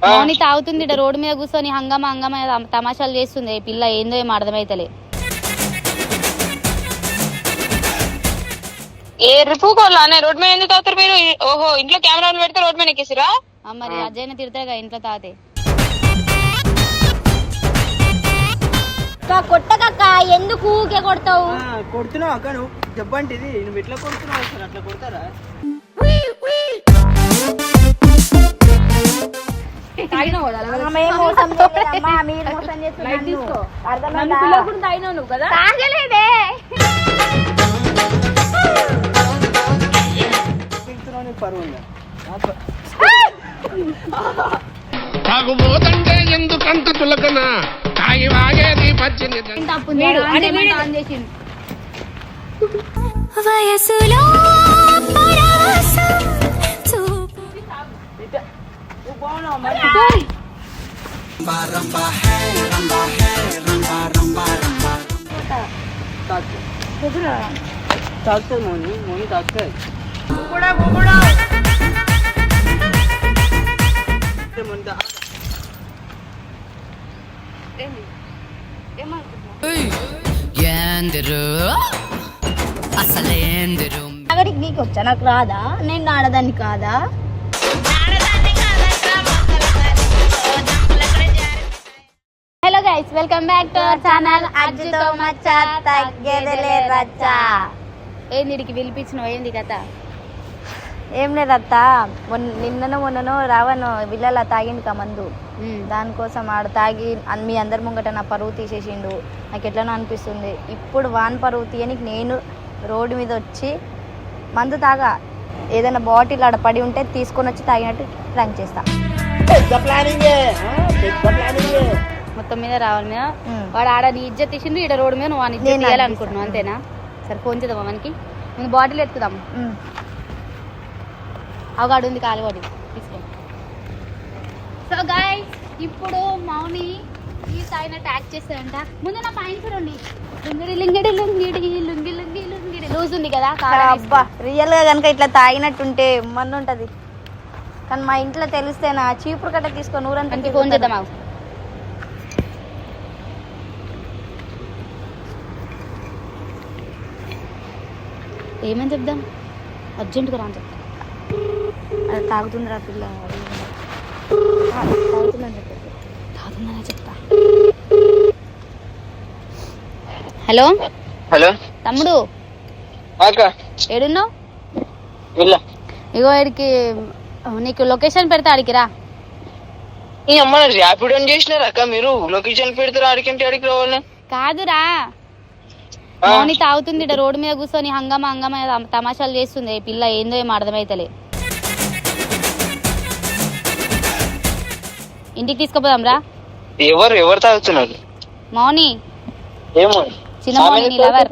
మౌని తాగుతుంది ఇడ రోడ్డు మీద కూర్చొని హంగామా హంగామా తమాషాలు చేస్తుంది. పిల్ల ఏందో ఏం అర్థమైతలే. ఏ రిపుకోవాలా రోడ్ మీద ఎందుకు తాగుతారు మీరు? ఓహో ఇంట్లో కెమెరా పెడితే రోడ్ మీద ఎక్కేసిరా? మరి అజయ్న తిడతాగా ఇంట్లో తాతే. కొట్టకక్క ఎందుకు ఊకే కొడతావు? కొడుతున్నావు అక్క నువ్వు జబ్బంటిది నువ్వు ఎట్లా కొడుతున్నావు సార్ అట్లా కొడతారా? తాగుబోతంటే ఎందుకంత తులకన తాగి వాగేది పచ్చింది వయసులో తాగుతుంది మోని మోని తాగుతుంది. అక్కడికి నీకు వచ్చా నాకు రాదా? నేను ఆడదాన్ని కాదా? Hello guys, welcome back to our channel అజ్జుతో మచ్చా తగ్గేదేలే రచ్చా. ఏంది ఇడికి పిలిపించినావు? ఏంది కథ? ఏం లేదత్త, మొన్ననో రావను విల్లలా తాగింది కా మందు. దానికోసం ఆడ తాగి మీ అందరి ముంగట నా పరువు తీసేసిండు. నాకు ఎట్లనో అనిపిస్తుంది. ఇప్పుడు వాన్ పరువు తీయనికి నేను రోడ్డు మీద వచ్చి మందు తాగా ఏదైనా బాటిల్ ఆడ పడి ఉంటే తీసుకొని వచ్చి తాగినట్టు ప్లాన్ చేస్తా. మొత్తం మీద రావాలి మీద వాడు ఆడ నీ ఇజ్జత్ తీసిండు, ఈడ రోడ్డు మీద నువ్వు ఇజ్జత్ తీయాలనుకుంటున్నావు అంతేనా? సరే ఫోన్ చేద్దాం మనకి, ముందు బాటిల్ ఎత్తుదాం. అవగాడు ఉంది కాలువాడి తీసుకో. సో గైస్, ఇప్పుడు మౌని ఈ తాగినట్టు యాక్ట్ చేస్తాడంట. ముందు నా పాయింట్స్ రండి. లుంగిడి లింగిడి లుంగిడి లుంగి లుంగి లుంగిడి లూజ్ ఉంది కదా. అబ్బా రియల్ గా కనుక ఇట్లా తాగినట్టుంటే మన్ను ఉంటది. కానీ మా ఇంట్లో తెలిస్తే నా చీపురు కట్ట తీసుకొని ఊరంతా ఫోన్ చేద్దాం. అవు ఏమని చెప్దాం? అర్జెంటుగా రా అని చెప్తా. అది తాగుతుందిరా పిల్ల, తాగుతుందని చెప్తా. హలో హలో తమ్ముడు, ఏడున్నావు? ఇగో ఇడికి నీకు లొకేషన్ పెడతా, అడిగి రా. ఈ అమ్మ ర్యాపిడ్ ఆన్ చేసినారు అక్క మీరు? లొకేషన్ పెడతారు అడికంటే అడిగి రావాలి కాదురా. మౌని తాగుతుంది ఇడ రోడ్డు మీద కూర్చొని హంగామా హంగామా తమాషాలు చేస్తుంది. పిల్ల ఏందో ఏం అర్థమైతలే. ఇంటికి తీసుకుపోదాం రా. ఎవరు ఎవరు తాగుతున్నారు? మౌని, ఏమో చిన్న మౌని, నీ లవర్.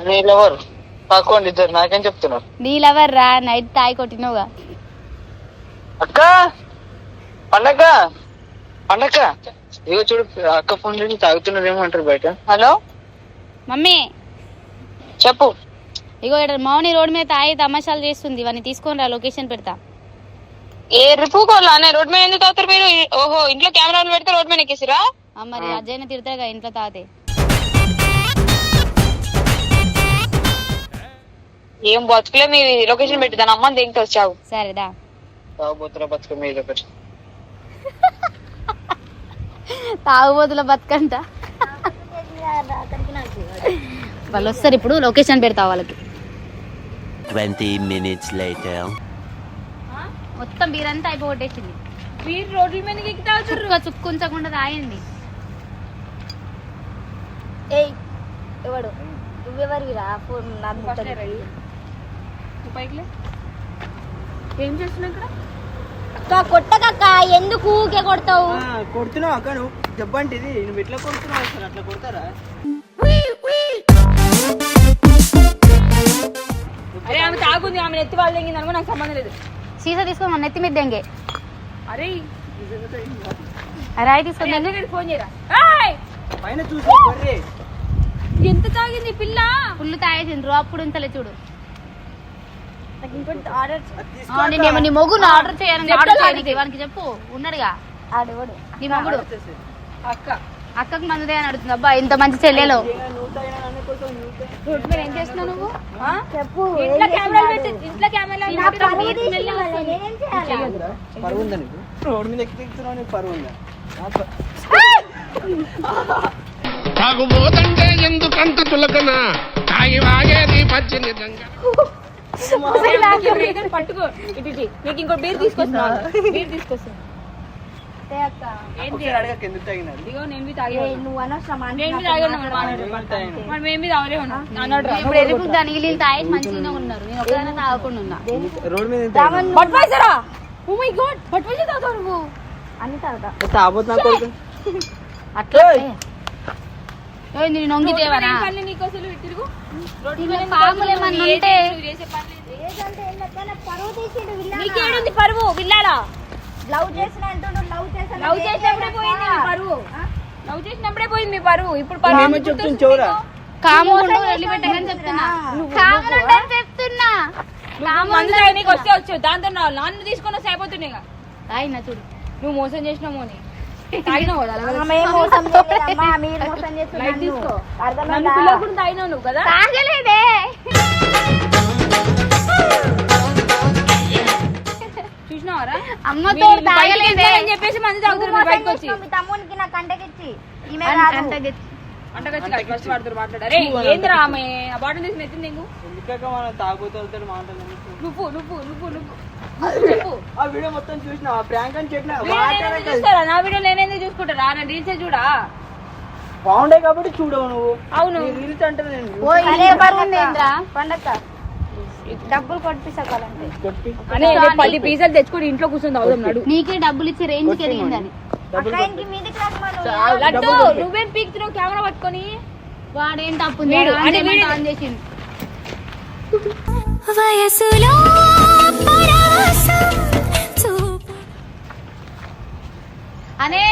నీ లవర్ తక్కువండి ఇద్దరు, నాకేం చెప్తున్నారు? నీ లవర్ రా, నైట్ తాగి కొట్టినవుగా. అక్క పండక్క పండక్క ఇగో చూడు అక్క ఫోన్ చేసి తాగుతున్నారు ఏమంటారు బయట. హలో మమ్మీ చెప్పు. ఇగో ఇక్కడ మౌని రోడ్ మీద తాగి తమాషాలు చేస్తుంది. ఇవన్నీ తీసుకొని రా, లొకేషన్ పెడతా. ఏ రిపుకోవాలా రోడ్ మీద ఎందుకు తాగుతారు మీరు? ఓహో ఇంట్లో కెమెరా పెడితే రోడ్ మీద ఎక్కేసిరా? మరి అజయ్న తిడతాగా ఇంట్లో తాతే. ఏం బతుకులే మీ లొకేషన్ పెట్టి దాని అమ్మని దేనికి వచ్చావు? సరేదా తాగుబోతుల బతుకు మీద ఒకటి. తాగుబోతుల బతుకంట. వాళ్ళు వస్తారు ఇప్పుడు, లొకేషన్ పెడతా వాళ్ళకి. 20 minutes later. మొత్తం బీరంతా అయిపోగొట్టేసింది. మీరు రోడ్ల మీద ఎక్కుతా చుక్కుంచకుండా తాగింది. ఏయ్ ఎవడు నువ్వెవరివిరా? ఏం చేస్తున్నా ఇక్కడ? కొట్టకక్క ఎందుకు ఊకే కొడతావు? కొడుతున్నావు అక్క నువ్వు జబ్బంటిది నువ్వు ఎట్లా కొడుతున్నావు సార్ అట్లా కొడతారా? అరే ఆమె తాగుంది, ఆమె నెత్తి వాళ్ళు తెంగింది అనుకో, నాకు సంబంధం లేదు. సీసా తీసుకొని మన నెత్తి మీద దెంగే. అరే రాయి తీసుకొని ఫోన్ చేయరా? పైన చూసి ఎంత తాగింది పిల్ల? ఫుల్ తాగేసిండ్రు. అప్పుడు ఇంతలే చూడు. నాకు ఇంకోటి ఆర్డర్ నేను నీ మొగుడు ఆర్డర్ చేయాలని ఆర్డర్ చేయడానికి వానికి చెప్పు ఉన్నాడుగా ఆడవాడు నీ మొగుడు అక్క అక్కకు మందుదే అని అడుగుతుంది. అబ్బా ఇంత మంచి చెల్లెలో నువ్వు తాగినా నన్ను కొడతావు, నువ్వు తాగినా. రోడ్డు మీద ఏం చేస్తున్నావు నువ్వు? చెప్పు ఇంట్లో కెమెరాలు పెట్టి ఇంట్లో కెమెరాలు నా పరువు తీసి వాళ్ళని నేనేం చేయాలి? పరువు ఉందా నీకు? రోడ్డు మీద ఎక్కుతున్నావు, నీకు పరువు ఉందా? తాగుబోతంటే ఎందుకంత చులకన తాగి వాగేది పచ్చి నిజంగా పట్టుకో ఇటు నీకు ఇంకో బీర్ తీసుకొస్తున్నాను. బీర్ తీసుకొస్తాను. ఒకసారి అడగక ఎందుకు తాగినాడు? ఇదిగో నేను తాగి నువ్వు అనవసరం ఇప్పుడు ఎరుపు దానికి వీళ్ళు తాగేసి మంచిగా ఉన్నారు. నేను ఒకదానే తాగకుండా ఉన్నా. రోడ్డు మీద ఎంత తాగినావు? అన్ని తాగుతా తాగబోతు నాకు కొడుకు. అట్లా ఏంది నేను వంగితేవనా పాములు ఏమన్నా ఉంటే పరువు తీసిండు నీకేడుంది పరువు విల్లాలా? లవ్ చేసిన అంటుండు లవ్ చేసిన లవ్ చేసినప్పుడే పోయింది మీ పరువు. లవ్ చేసినప్పుడే పోయింది మీ పరువు. ఇప్పుడు ఏమో చెప్తుంది చెవురా. కాముండు వదిలిపెట్టకని చెప్తున్నా. కాముండు అని చెప్తున్నా. మందు తాగనీకి వస్తే వచ్చు. దాంతో నాన్ను తీసుకొని వస్తే అయిపోతున్నాయి. తాగినా చూడు నువ్వు మోసం చేసినావు అని తాగినావు కదా. మోసం చేయలేదమ్మా, మీరు మోసం చేస్తున్నారు. తీసుకో. అర్థమైందా? నన్ను పిల్లలు తాగినావు నువ్వు కదా. తాగలేదే. చూసినావారా? అమ్మతో తాగలేదే అని చెప్పేసి మంది తాగుతారు మీరు బయటకు వచ్చి. మీ తమ్మునికి నా కంటకిచ్చి ఈమె కాదు. అంటకొచ్చి ఫస్ట్ వాడుతారు మాట్లాడారు. ఏంద్రా ఆమె ఆ బాటిల్ తీసి నెత్తింది నీకు. ఎందుకక్క మనం తాగుతాడు మాటలు నువ్వు నువ్వు నువ్వు నువ్వు చెప్పు. ఆ వీడియో మొత్తం చూసినా ప్రాంక్ అని చెప్పిన నేనేందుకు చూస్తారా? నా వీడియో నేనేందుకు చూసుకుంటారా? నా రీల్సే చూడా. బాగుండే కాబట్టి చూడవు నువ్వు. అవును. రీల్స్ అంటే నేను అరే పండక్క డబ్బులు కొట్టిస్తాలంటే కొట్టి అనే 10 పీసాలు తెచ్చుకొని ఇంట్లో కూర్చొని తాగుదాం నడు. నీకే డబ్బులు ఇచ్చి రేంజ్కి ఎదిగిందని. అక్కడికి మీదకి రాకమను. లడ్డు నువ్వేం పీకుతున్నావు కెమెరా పట్టుకొని? వాడేం తప్పు వీడు, అంటే వీడు. ఆన్ చేసిండు. వయసులో పరవశం చూపు అనే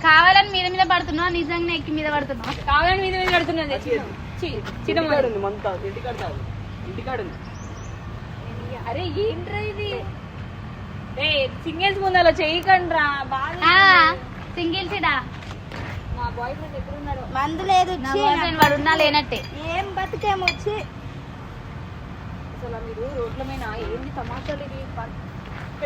కావాలని మీద మీద పడుతున్నావు, నిజంగా ఎక్కి మీద పడుతున్నావు. కావాలని మీద మీద కడుతున్నది. ఇంటికాడ ఉంది మంత ఇంటికాడ తాగు. ఇంటికాడ ఉంది. అరే ఏంట్రా ఇది? సింగిల్స్ ముందు అలా చేయకండ్రా. బాగా సింగిల్ సిడా మా బాయ్ ఫ్రెండ్ ఎక్కడున్నారో. మందు లేదు నా బాయ్ ఫ్రెండ్ వాడు ఉన్నా లేనట్టే. ఏం బతికేమొచ్చి అసలు మీరు రోడ్ల మీద ఏంది తమాషాలు ఇది?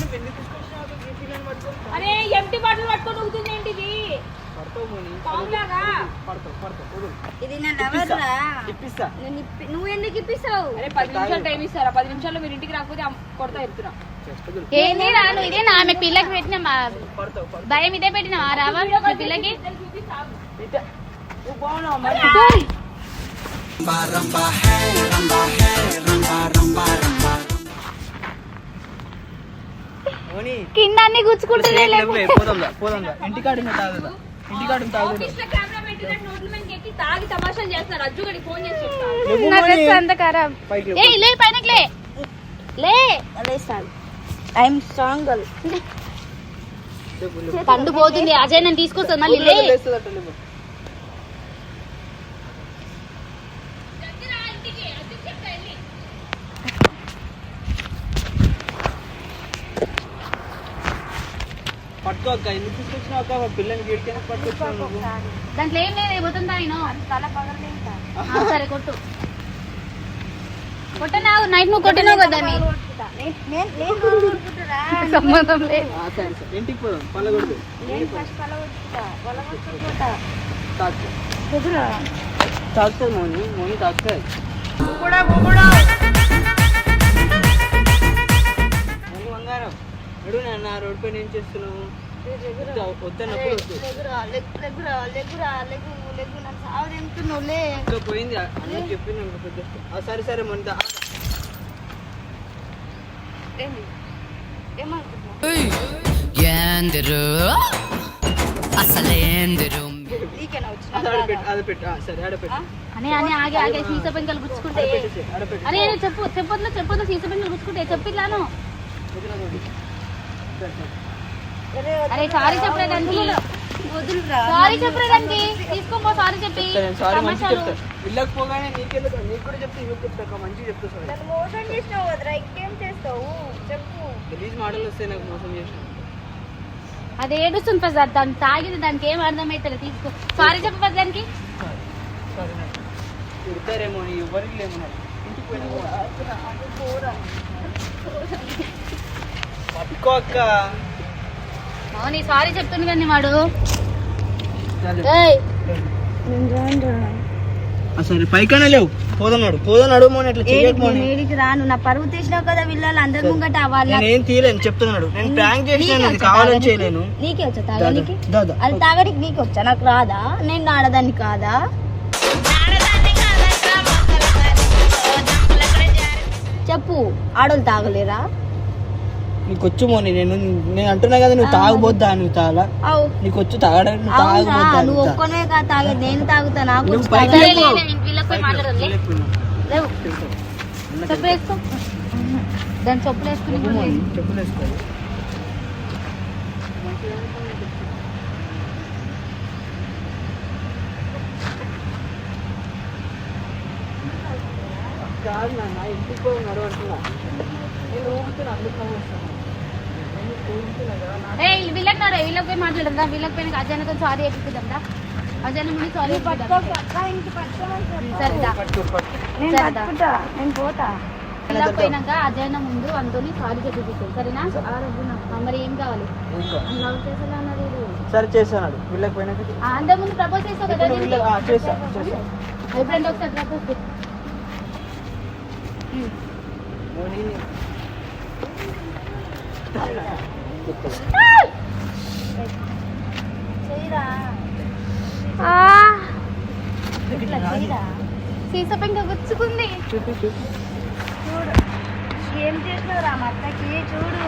నువ్వు ఎందుకు తీసుకొచ్చినావు అక్క? ఈ పిల్లని పట్టుకొని అరే ఎంటీ బాటిల్ పట్టుకొని ఊగుతుంది ఏంటిది? పడతావు మోని. పాములాగా. పడతావు వదులు. ఇది నా నవర్రా. ఇప్పిస్తా. నువ్వు ఎందుకు ఇప్పిస్తావు? అరే 10 నిమిషాలు టైం ఇస్తారా? 10 నిమిషాల్లో మీరు ఇంటికి రాకపోతే కొడతా ఎత్తున్నా. వదులు. ఏంది రాను ఇదే నా ఆమె పిల్లకి పెట్టిన పడతావు భయం ఇదే పెట్టిన రావా మీ పిల్లకి. ఇట్ట. నువ్వు బాగున్నావు మరి. మోని కింద అన్ని గుచ్చుకుంటున్నాయి. పోదాందా ఇంటికాడ ఉన్న తాగుదా. ఇంటికాడ ఉన్న తాగుదా. ఆఫీస్ లో కెమెరా పెట్టినట్టు రోడ్ల మీదకి ఎక్కి తాగి తమాషాలు చేస్తారు. అజ్జుగడి ఫోన్ చేసి చెప్తాను. నువ్వు నా మోని. డ్రెస్ అంత ఖరాబ్. పైకి లేపు. ఏయ్ లే పైనకి లే లే. I'm strong girl. లేపు, లేపు. పండు పోతుంది. అజయ్ నన్ను తీసుకొస్తాను మళ్ళీ లే. లేస్తుందట, లేపు. పట్టుకో అక్క. ఎందుకు తీసుకొచ్చినావు అక్క? పిల్లని గీడికైనా పట్టుకొచ్చినావు నువ్వు. దాంట్లో ఏం లేదు పోతుందా ఆయన. తల పగలలేంటా సరే కొట్టు కొట్టనావు. నైట్ నువ్వు కొట్టినావు కదా దాన్ని. నేను కొట్టుకుంటురా. సంబంధం లేదు. సరే సరే ఇంటికి పోదాం. పళ్ళగొడుతు నేను ఫస్ట్ పల కొట్టుకుంటా వల కొట్టుకుంటా తాగుతుంది మోని. మోని తాగుతుంది. మోని బంగారం ఎడు నాన్న రోడ్ పైన ఏం చేస్తున్నావు? వద్దన్నప్పుడు వద్దు. లెగ్గు నన్ను సాగు తెంపుతున్నావు లే. ఇంకా పోయింది అన్న చెప్పింది. సరే సరే మొన్న ఏందిరు అసలేందిరు నీకేనా వచ్చిన అది పెట్టు. సరే ఆడపెట్టు. అని అని ఆగి ఆగి సీస పెంకలు గుచ్చుకుంటే. ఆడపెట్టు. అరే చెప్పొద్దు సీస పెంకలు గుచ్చుకుంటే చెప్పిట్లాను. అరే సారీ చెప్పలేదానికి. వదులురా. సారీ చెప్పలేదానికి తీసుకోపో. సారీ చెప్పి సారీ మంచి తమాషాలు. చెప్తా. వెళ్ళకపోగానే నీకెళ్ళదు, నీకు కూడా చెప్తే ఇవి చెప్తా మంచిగా చెప్తా సారీ. నన్ను మోసం చేసినావు కదరా, ఇంకేం చేస్తావు చెప్పు. గలీజ్ మాటలు వస్తే నాకు మోసం చేసిన. అది ఏడుస్తుంది ప్రసాద్, దాన్ని తాగింది, దానికి ఏం అర్థమైతే తీసుకో. సారీ చెప్పు ప్రసాద్ దానికి. సారీ తిడతారేమో నీ ఎవరికి లేమో నాకు. ఇంటికి పోయినా పట్టుకో అక్క. మౌని సారీ చెప్తుంది కానీ వాడు. ఏయ్ సరే పైకనే లేవు, పోదన్నాడు మోని అట్లా ఏడికి రాను, నా పరువు తీసినావు కదా వీళ్ళని అందరి ముంగట. నేను తీయలేను చెప్తున్నాడు, నేను ప్రాంక్ చేసినాను, అది కావాలని చేయలేను. నీకే వచ్చా తాగడానికి? అది తాగడానికి నీకు వచ్చా, నాకు రాదా? నేను ఆడదాన్ని కాదా? చెప్పు, ఆడోళ్ళు తాగలేరా? నీకు వచ్చు మోని, నేను అంటున్నా కదా నువ్వు తాగబోద్దా, నువ్వు తాగా నీకు వచ్చు తాగడానికి, నువ్వు తాగబోద్దా. నువ్వు ఒక్కనే కాదు తాగేది, నేను తాగుతా. నాకు నువ్వు పైకి సరే, లేపు. వీళ్ళకి పోయి మాట్లాడాలి. లేవు చెప్పులు వేసుకో, దాని చెప్పులు వేసుకుని చెప్పులు వేసుకోవాలి. కాదు నాన్న, ఇంటికి పోయి నడవంటున్నా, నేను ఊగుతున్నా, అందుకు వస్తాను. వీళ్ళకి పోయి మాట్లాడదా, వీళ్ళకి పోయిన అజయనతో సారీ చెప్తుందా, అజయన ముందు సారీ నేను పోతా. వీళ్ళకి పోయినాక అజయన ముందు అంతోని సారీ చెప్పిస్తాను, సరేనా? మరి ఏం కావాలి? లవ్ చేసేలా అన్నది సరే చేస్తాను. వీళ్ళకి పోయినాక అందరి ముందు ప్రపోజ్ చేస్తావు కదా, చేస్తా. ఎప్పుడంటే ఒకసారి ప్రపోజ్ చేస్తా. సీసా పెంక గుచ్చుకుంది. చూడు ఏం చేసినావు రా మా అత్తకి, చూడు.